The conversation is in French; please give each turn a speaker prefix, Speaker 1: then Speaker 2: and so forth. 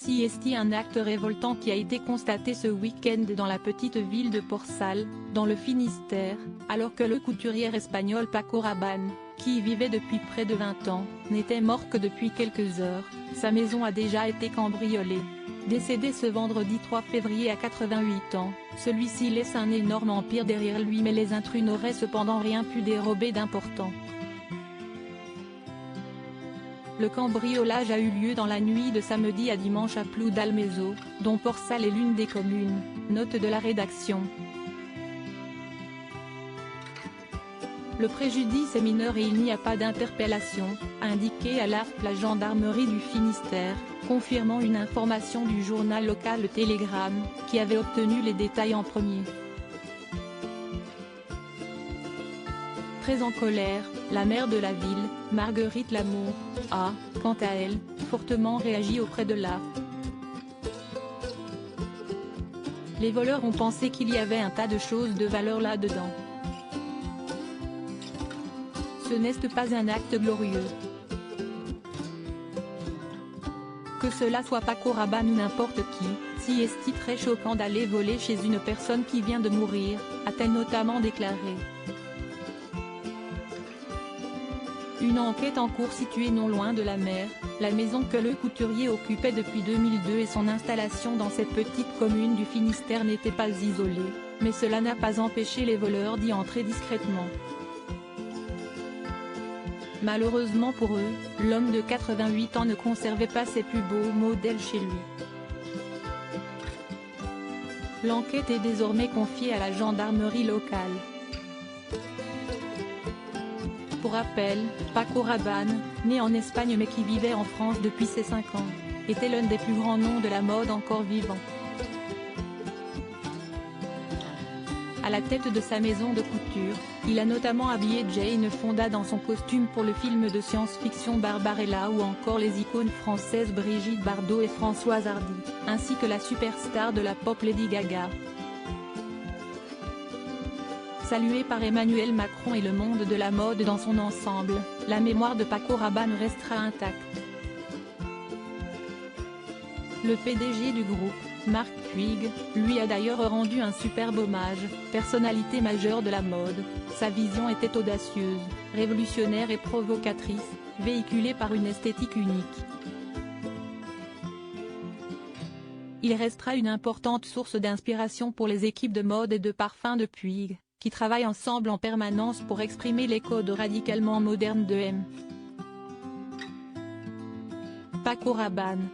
Speaker 1: Voici un acte révoltant qui a été constaté ce week-end dans la petite ville de Port-Salle, dans le Finistère, alors que le couturier espagnol Paco Rabanne, qui y vivait depuis près de 20 ans, n'était mort que depuis quelques heures. Sa maison a déjà été cambriolée. Décédé ce vendredi 3 février à 88 ans, celui-ci laisse un énorme empire derrière lui, mais les intrus n'auraient cependant rien pu dérober d'important. Le cambriolage a eu lieu dans la nuit de samedi à dimanche à Ploudalmézeau, dont Port-Salle est l'une des communes, note de la rédaction. Le préjudice est mineur et il n'y a pas d'interpellation, a indiqué à l'AFP la gendarmerie du Finistère, confirmant une information du journal local Le Télégramme, qui avait obtenu les détails en premier. Très en colère, la maire de la ville, Marguerite Lamour, a, quant à elle, fortement réagi auprès de l'AFP. Les voleurs ont pensé qu'il y avait un tas de choses de valeur là-dedans. Ce n'est pas un acte glorieux. Que cela soit Paco Rabanne ou n'importe qui, si est très choquant d'aller voler chez une personne qui vient de mourir, a-t-elle notamment déclaré. Une enquête en cours située non loin de la mer, la maison que le couturier occupait depuis 2002 et son installation dans cette petite commune du Finistère n'était pas isolée, mais cela n'a pas empêché les voleurs d'y entrer discrètement. Malheureusement pour eux, l'homme de 88 ans ne conservait pas ses plus beaux modèles chez lui. L'enquête est désormais confiée à la gendarmerie locale. Pour rappel, Paco Rabanne, né en Espagne mais qui vivait en France depuis ses 5 ans, était l'un des plus grands noms de la mode encore vivant. À la tête de sa maison de couture, il a notamment habillé Jane Fonda dans son costume pour le film de science-fiction Barbarella ou encore les icônes françaises Brigitte Bardot et Françoise Hardy, ainsi que la superstar de la pop Lady Gaga. Salué par Emmanuel Macron et le monde de la mode dans son ensemble, la mémoire de Paco Rabanne restera intacte. Le PDG du groupe, Marc Puig, lui a d'ailleurs rendu un superbe hommage. Personnalité majeure de la mode, sa vision était audacieuse, révolutionnaire et provocatrice, véhiculée par une esthétique unique. Il restera une importante source d'inspiration pour les équipes de mode et de parfum de Puig, qui travaillent ensemble en permanence pour exprimer les codes radicalement modernes de M. Paco Rabanne.